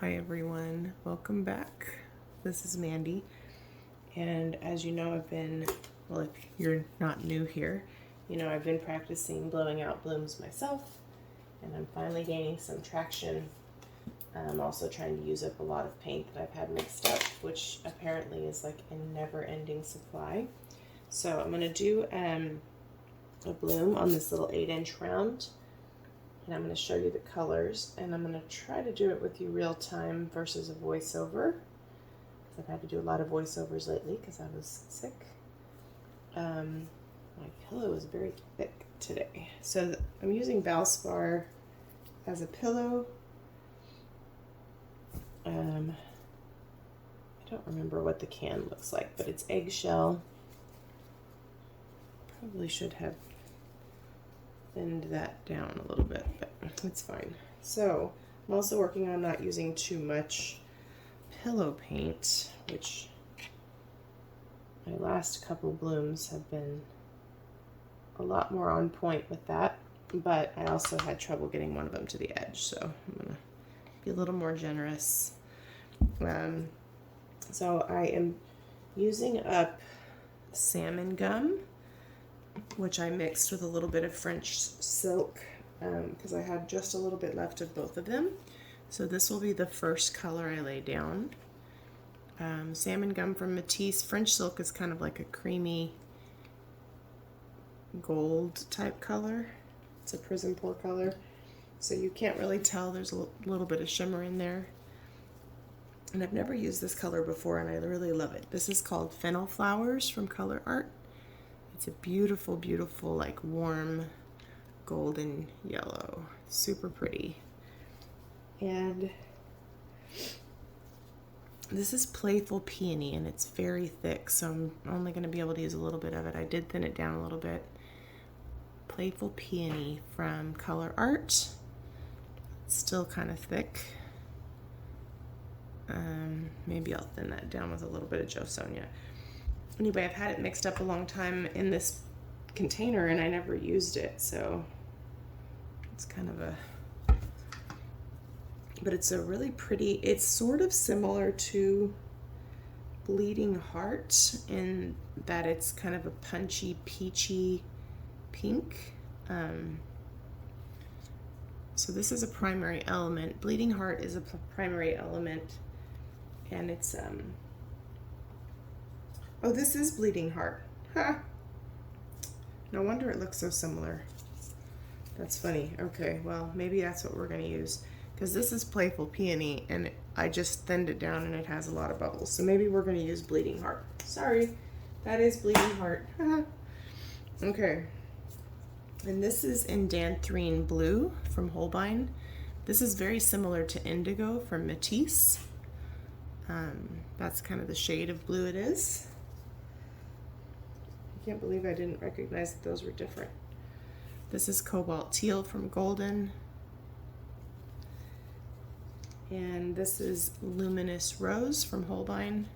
Hi everyone, welcome back. This is Mandy, and as you know, well, if you're not new here, I've been practicing blowing out blooms myself, and I'm finally gaining some traction. I'm also trying to use up a lot of paint that I've had mixed up, which apparently is like a never-ending supply. So I'm going to do a bloom on this little 8-inch round. And I'm going to show you the colors, and I'm going to try to do it with you real time versus a voiceover, because I've had to do a lot of voiceovers lately because I was sick. My pillow is very thick today, so I'm using Valspar as a pillow. I don't remember what the can looks like, but it's Eggshell. Probably should have thinned that down a little bit, but it's fine. So I'm also working on not using too much pillow paint, which my last couple blooms have been a lot more on point with that, but I also had trouble getting one of them to the edge, so I'm gonna be a little more generous. So I am using up salmon gum, which I mixed with a little bit of French silk because I had just a little bit left of both of them. So this will be the first color I lay down. Salmon gum from Matisse. French silk is kind of like a creamy gold type color. It's a PrizmPour color, so you can't really tell. There's a little bit of shimmer in there. And I've never used this color before, and I really love it. This is called Fennel Flowers from Colourarte. It's a beautiful, beautiful, like warm golden yellow. Super pretty. And this is Playful Peony, and it's very thick, so I'm only going to be able to use a little bit of it. I did thin it down a little bit. Playful Peony from Colourarte. It's still kind of thick. Maybe I'll thin that down with a little bit of Sonja. Anyway, I've had it mixed up a long time in this container and I never used it, so it's kind of but it's a really pretty, it's sort of similar to Bleeding Heart in that it's kind of a punchy, peachy pink. So this is a primary element. Bleeding Heart is a primary element, and it's oh, this is Bleeding Heart. Ha! No wonder it looks so similar. That's funny. Okay, well, maybe that's what we're going to use, because this is Playful Peony, and I just thinned it down, and it has a lot of bubbles. So maybe we're going to use Bleeding Heart. Sorry, that is Bleeding Heart. Okay. And this is Indanthrene Blue from Holbein. This is very similar to Indigo from Matisse. That's kind of the shade of blue it is. I can't believe I didn't recognize that those were different. This is Cobalt Teal from Glidden. And this is Luminous Rose from Holbein.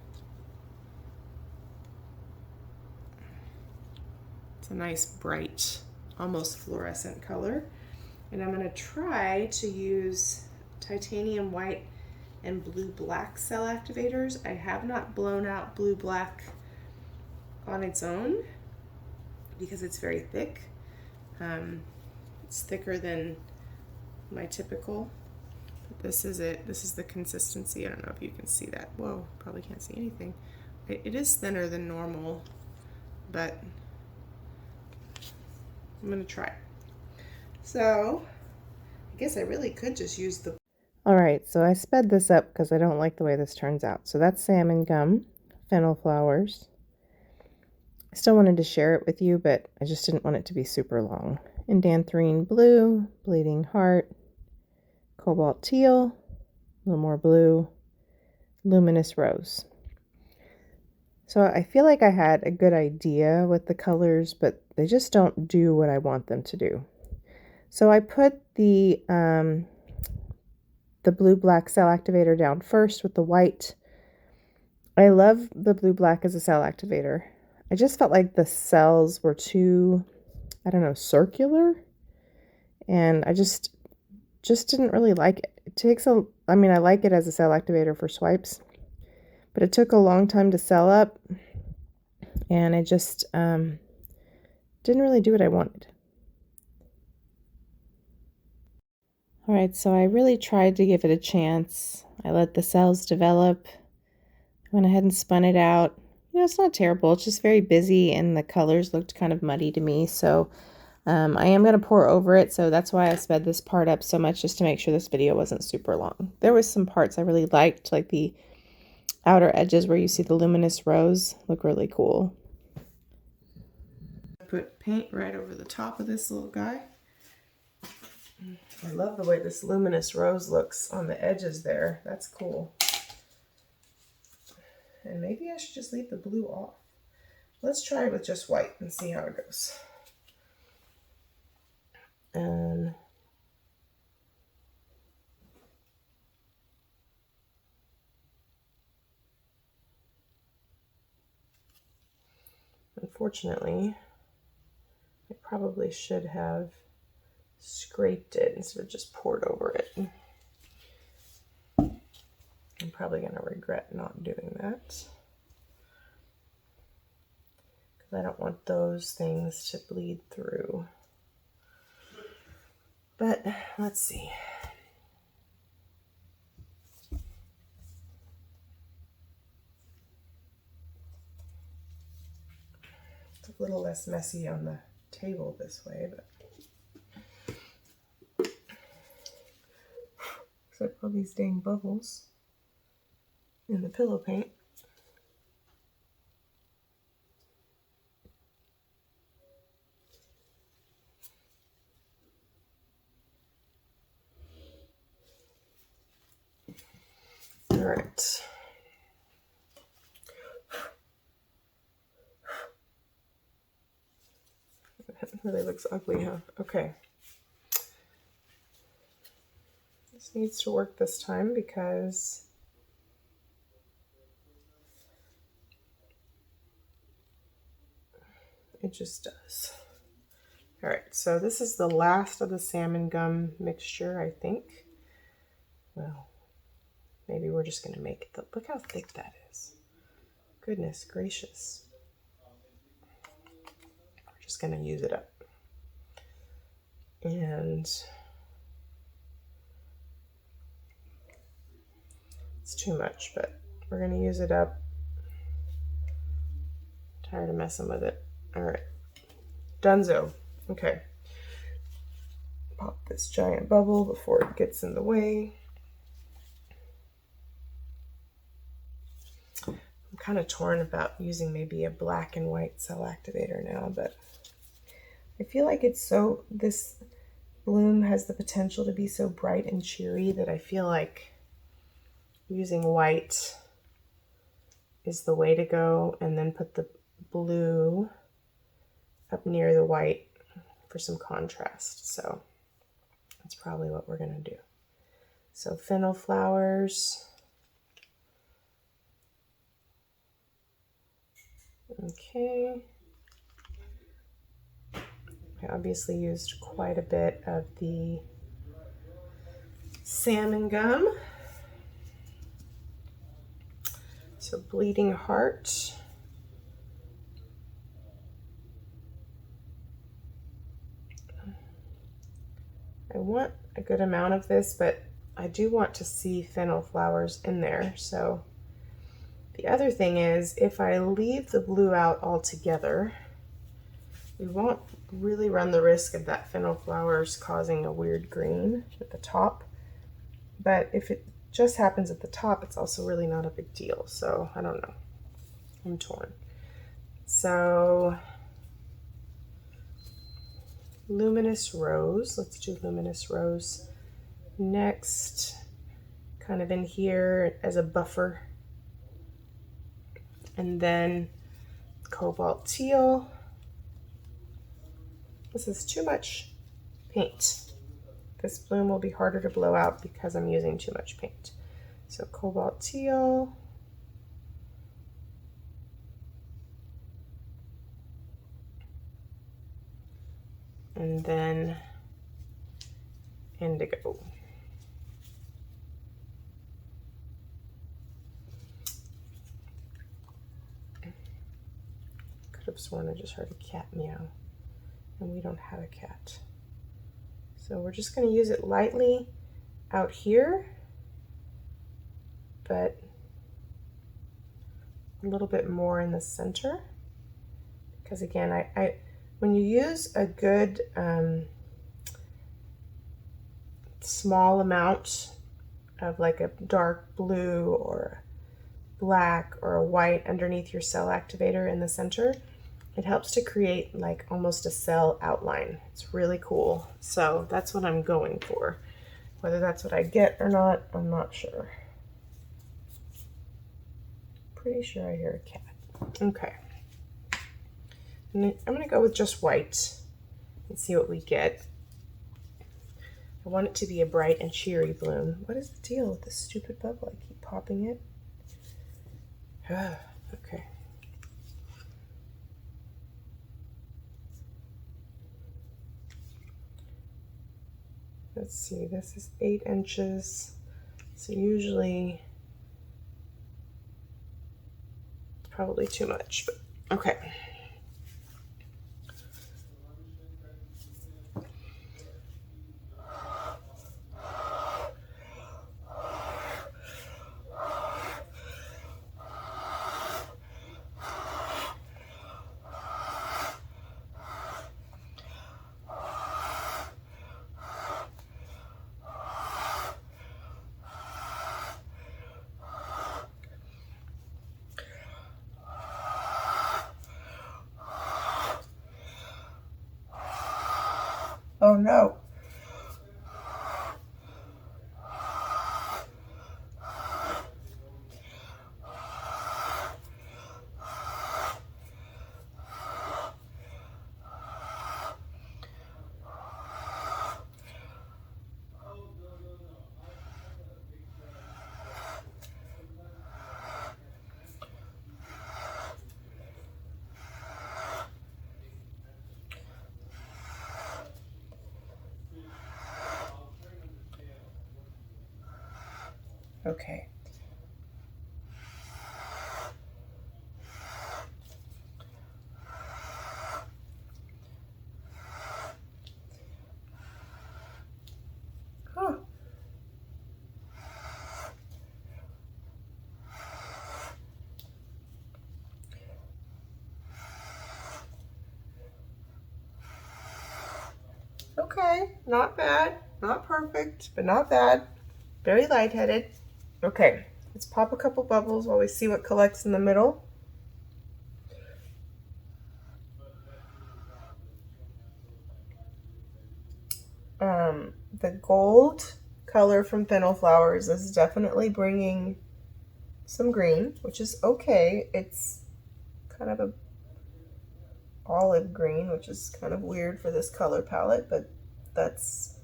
It's a nice bright, almost fluorescent color. And I'm going to try to use titanium white and blue black cell activators. I have not blown out blue black on its own because it's very thick. It's thicker than my typical. But this is it. This is the consistency. I don't know if you can see that. Whoa, probably can't see anything. It is thinner than normal, but I'm gonna try. So I guess I really could just use the... Alright, so I sped this up because I don't like the way this turns out. So that's salmon gum, fennel flowers. I still wanted to share it with you, but I just didn't want it to be super long. Indanthrene blue, Bleeding Heart, Cobalt Teal, a little more blue, Luminous Rose. So I feel like I had a good idea with the colors, but they just don't do what I want them to do. So I put the blue-black cell activator down first with the white. I love the blue-black as a cell activator. I just felt like the cells were too, I don't know, circular. And I just didn't really like it. It takes a I mean, I like it as a cell activator for swipes, but it took a long time to sell up, and I just didn't really do what I wanted. All right, so I really tried to give it a chance. I let the cells develop. I went ahead and spun it out. You know, it's not terrible. It's just very busy, and the colors looked kind of muddy to me. So I am going to pour over it. So that's why I sped this part up so much, just to make sure this video wasn't super long. There was some parts I really liked, like the outer edges where you see the luminous rose look really cool. Put paint right over the top of this little guy. I love the way this luminous rose looks on the edges there. That's cool. And maybe I should just leave the blue off. Let's try it with just white and see how it goes. And unfortunately, I probably should have scraped it instead of just poured over it. I'm probably going to regret not doing that, because I don't want those things to bleed through. But let's see. It's a little less messy on the table this way, but except for all these dang bubbles in the pillow paint. All right. That really looks ugly, huh? Okay. This needs to work this time because it just does. All right, so this is the last of the salmon gum mixture, I think. Well, maybe we're just gonna make it. Look how thick that is. Goodness gracious. We're just gonna use it up. And it's too much, but we're gonna use it up. I'm tired of messing with it. All right, donezo. Okay. Pop this giant bubble before it gets in the way. I'm kind of torn about using maybe a black and white cell activator now, but I feel like it's so, this bloom has the potential to be so bright and cheery that I feel like using white is the way to go, and then put the blue up near the white for some contrast. So that's probably what we're gonna do. So fennel flowers. Okay. I obviously used quite a bit of the salmon gum. So bleeding heart. I want a good amount of this, but I do want to see fennel flowers in there. So the other thing is, if I leave the blue out altogether, we won't really run the risk of that fennel flowers causing a weird green at the top. But if it just happens at the top, it's also really not a big deal. So I don't know. I'm torn. So luminous rose. Let's do luminous rose next, kind of in here as a buffer. And then cobalt teal. This is too much paint. This bloom will be harder to blow out because I'm using too much paint. So cobalt teal. And then indigo. have sworn I just heard a cat meow, and we don't have a cat. So we're just going to use it lightly out here, but a little bit more in the center. Because again, when you use a good small amount of like a dark blue or black or a white underneath your cell activator in the center, it helps to create like almost a cell outline. It's really cool. So that's what I'm going for. Whether that's what I get or not, I'm not sure. Pretty sure I hear a cat. Okay. And I'm gonna go with just white and see what we get. I want it to be a bright and cheery bloom. What is the deal with this stupid bubble? I keep popping it. Okay. Let's see, this is 8 inches. So usually it's probably too much, but okay. Oh no. Okay. Huh. Okay, not bad. Not perfect, but not bad. Very lightheaded. Okay, let's pop a couple bubbles while we see what collects in the middle. The gold color from Fennel flowers is definitely bringing some green, which is okay. It's kind of a olive green, which is kind of weird for this color palette, but that's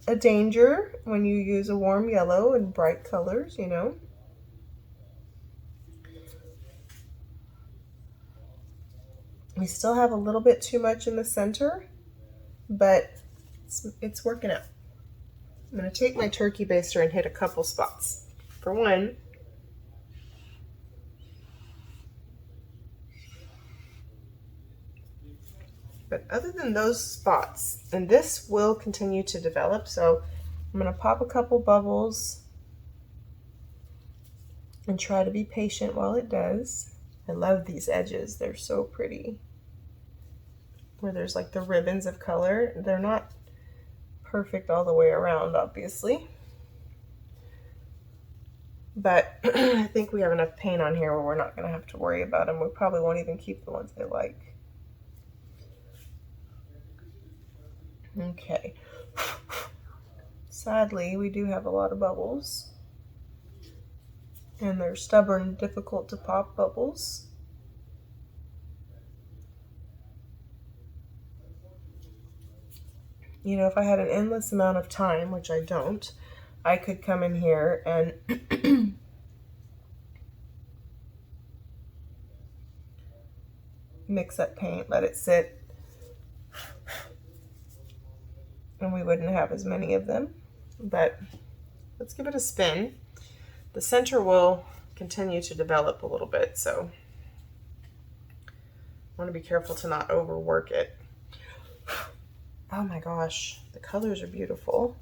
a danger when you use a warm yellow and bright colors, you know. We still have a little bit too much in the center, but it's working out. I'm going to take my turkey baster and hit a couple spots. For one, but other than those spots, and this will continue to develop, so I'm going to pop a couple bubbles and try to be patient while it does. I love these edges. They're so pretty. Where there's like the ribbons of color. They're not perfect all the way around, obviously. But I think we have enough paint on here where we're not going to have to worry about them. We probably won't even keep the ones I like. Okay. Sadly, we do have a lot of bubbles. And they're stubborn, difficult to pop bubbles. You know, if I had an endless amount of time, which I don't, I could come in here and mix up paint, let it sit, and we wouldn't have as many of them. But let's give it a spin. The center will continue to develop a little bit, so want to be careful to not overwork it. Oh my gosh, the colors are beautiful.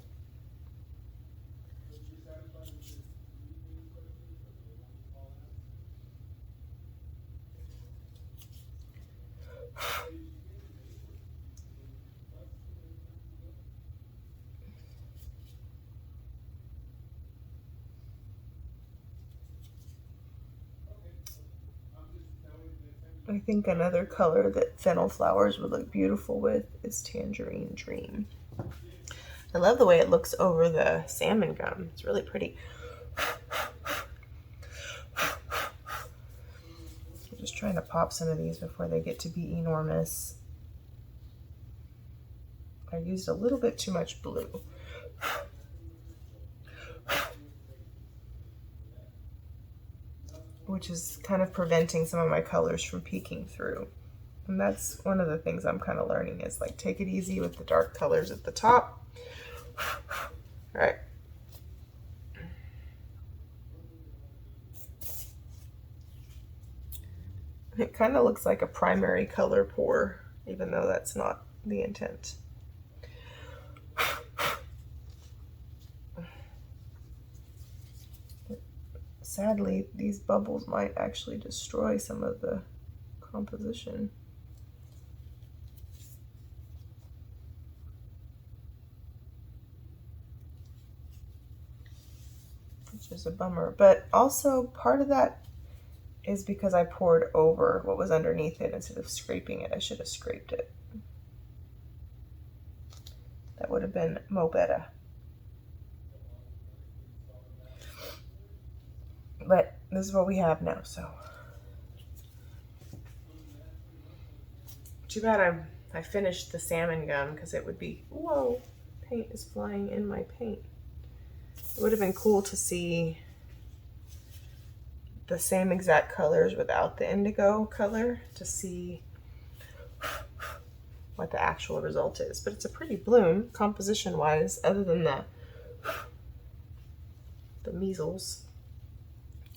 I think another color that fennel flowers would look beautiful with is Tangerine Dream. I love the way it looks over the salmon gum. It's really pretty. I'm just trying to pop some of these before they get to be enormous. I used a little bit too much blue. Which is kind of preventing some of my colors from peeking through. And that's one of the things I'm kind of learning is like take it easy with the dark colors at the top. All right. It kind of looks like a primary color pour, even though that's not the intent. Sadly, these bubbles might actually destroy some of the composition. Which is a bummer. But also part of that is because I poured over what was underneath it instead of scraping it. I should have scraped it. That would have been mo better. But this is what we have now, so. Too bad I finished the salmon gum because it would be, whoa, paint is flying in my paint. It would have been cool to see the same exact colors without the indigo color to see what the actual result is. But it's a pretty bloom composition wise, other than the measles.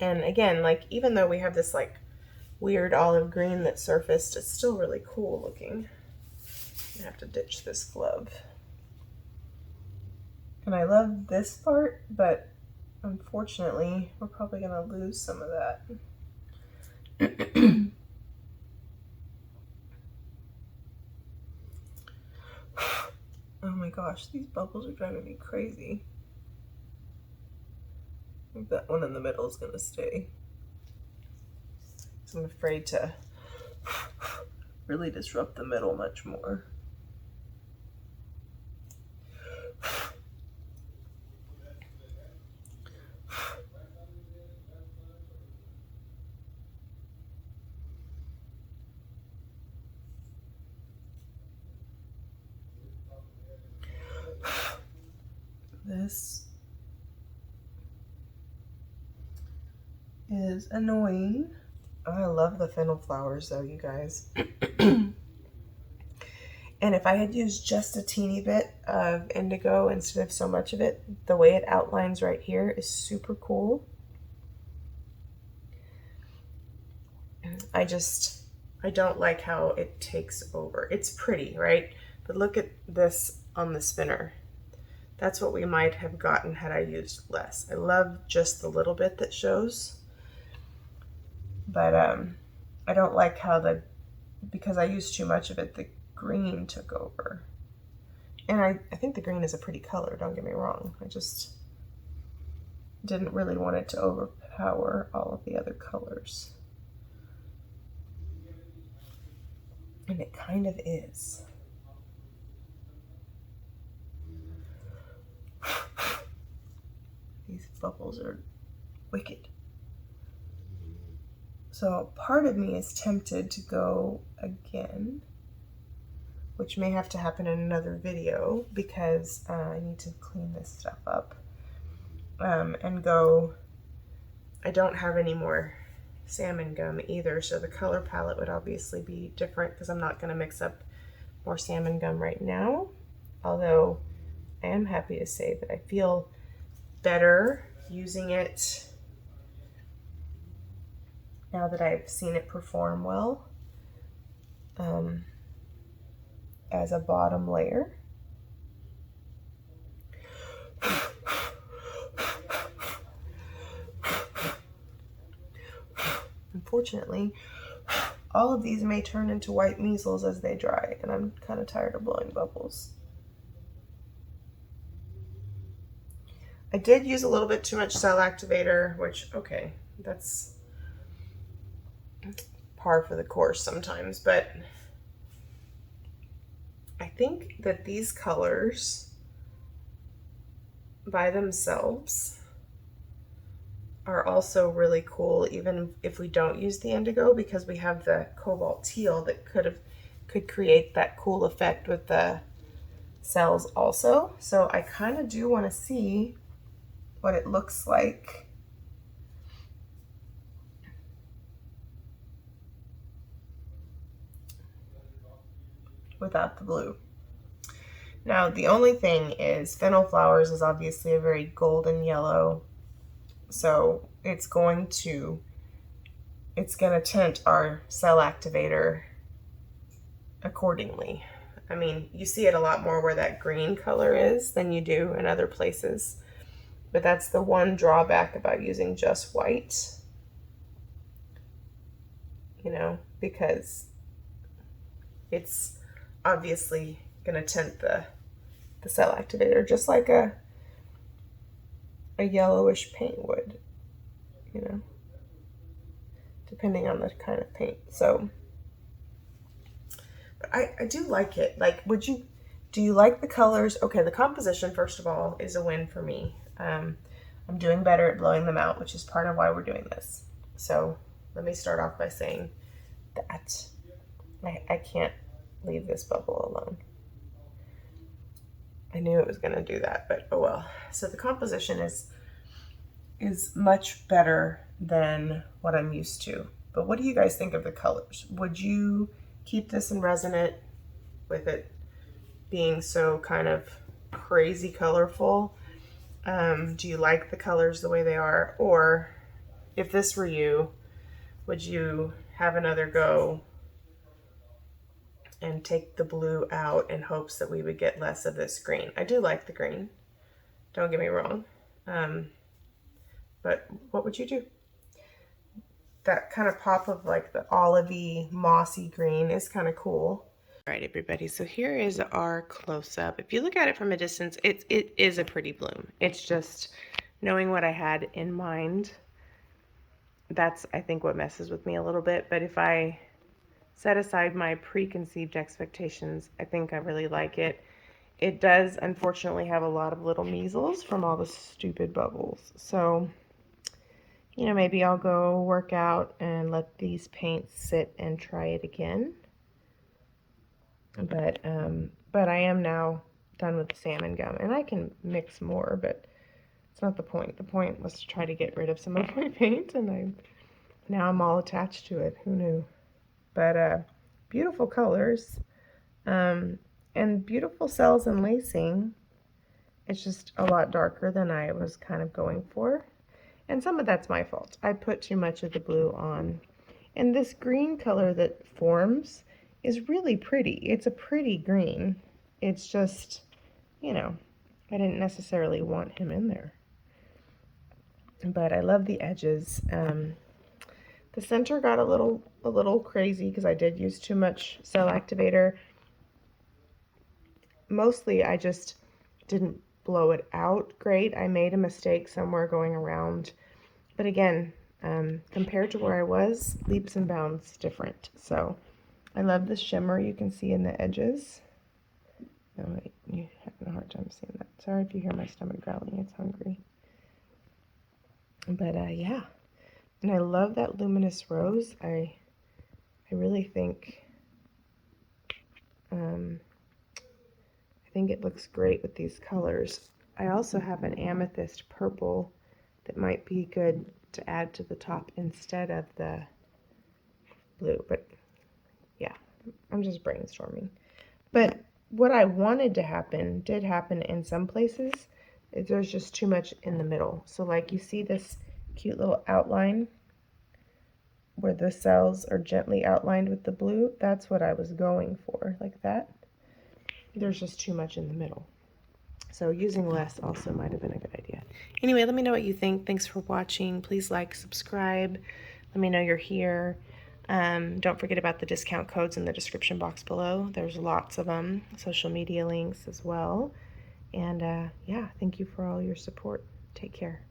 And again, like even though we have this like weird olive green that surfaced, it's still really cool looking. I have to ditch this glove. And I love this part, but unfortunately, we're probably gonna lose some of that. Oh my gosh, these bubbles are driving me crazy. I think that one in the middle is gonna stay. So I'm afraid to really disrupt the middle much more. This is annoying. Oh, I love the fennel flowers though, you guys. And if I had used just a teeny bit of indigo instead of so much of it, the way it outlines right here is super cool. I don't like how it takes over. It's pretty, right? But look at this on the spinner. That's what we might have gotten had I used less. I love just the little bit that shows. But I don't like how because I used too much of it, the green took over. And I think the green is a pretty color, don't get me wrong. I just didn't really want it to overpower all of the other colors. And it kind of is. These bubbles are wicked. So part of me is tempted to go again, which may have to happen in another video because I need to clean this stuff up. And go, I don't have any more salmon gum either, so the color palette would obviously be different because I'm not going to mix up more salmon gum right now. Although I am happy to say that I feel better using it now that I've seen it perform well. as a bottom layer. Unfortunately, all of these may turn into white measles as they dry, and I'm kind of tired of blowing bubbles. I did use a little bit too much cell activator, which, okay, that's par for the course sometimes, but I think that these colors by themselves are also really cool, even if we don't use the indigo, because we have the Cobalt Teal that could create that cool effect with the cells also. So I kind of do want to see what it looks like without the blue. Now, the only thing is Fennel Flowers is obviously a very golden yellow, so it's going to tint our cell activator accordingly. I mean, you see it a lot more where that green color is than you do in other places, but that's the one drawback about using just white, you know, because it's obviously going to tint the cell activator just like a yellowish paint would, you know, depending on the kind of paint. So, but I do like it. Like, do you like the colors? Okay, the composition, first of all, is a win for me. I'm doing better at blowing them out, which is part of why we're doing this. So let me start off by saying that I can't leave this bubble alone. I knew it was going to do that, but oh well. So the composition is much better than what I'm used to. But what do you guys think of the colors? Would you keep this in resonant with it being so kind of crazy colorful? Do you like the colors the way they are? Or if this were you, would you have another go and take the blue out in hopes that we would get less of this green? I do like the green, don't get me wrong. But what would you do? That kind of pop of like the olivey, mossy green is kind of cool. All right, everybody, so here is our close-up. If you look at it from a distance, it is a pretty bloom. It's just knowing what I had in mind, that's, I think, what messes with me a little bit. But if I set aside my preconceived expectations, I think I really like it. It does, unfortunately, have a lot of little measles from all the stupid bubbles. So, you know, maybe I'll go work out and let these paints sit and try it again. But I am now done with the salmon gum, and I can mix more, but it's not the point. The point was to try to get rid of some of my paint, and now I'm all attached to it. Who knew? But beautiful colors, and beautiful cells and lacing. It's just a lot darker than I was kind of going for. And some of that's my fault. I put too much of the blue on. And this green color that forms is really pretty. It's a pretty green. It's just, you know, I didn't necessarily want him in there. But I love the edges. The center got a little crazy because I did use too much cell activator. Mostly I just didn't blow it out great. I made a mistake somewhere going around. But again, compared to where I was, leaps and bounds different. So I love the shimmer you can see in the edges. Oh, wait, you're having a hard time seeing that. Sorry if you hear my stomach growling, it's hungry. But yeah, and I love that luminous rose. I really think, I think it looks great with these colors. I also have an amethyst purple that might be good to add to the top instead of the blue, but yeah, I'm just brainstorming. But what I wanted to happen did happen in some places. There's just too much in the middle. So like you see this cute little outline where the cells are gently outlined with the blue, that's what I was going for, like that. There's just too much in the middle. So using less also might have been a good idea. Anyway, let me know what you think. Thanks for watching. Please like, subscribe. Let me know you're here. Don't forget about the discount codes in the description box below. There's lots of them. Social media links as well. And yeah, thank you for all your support. Take care.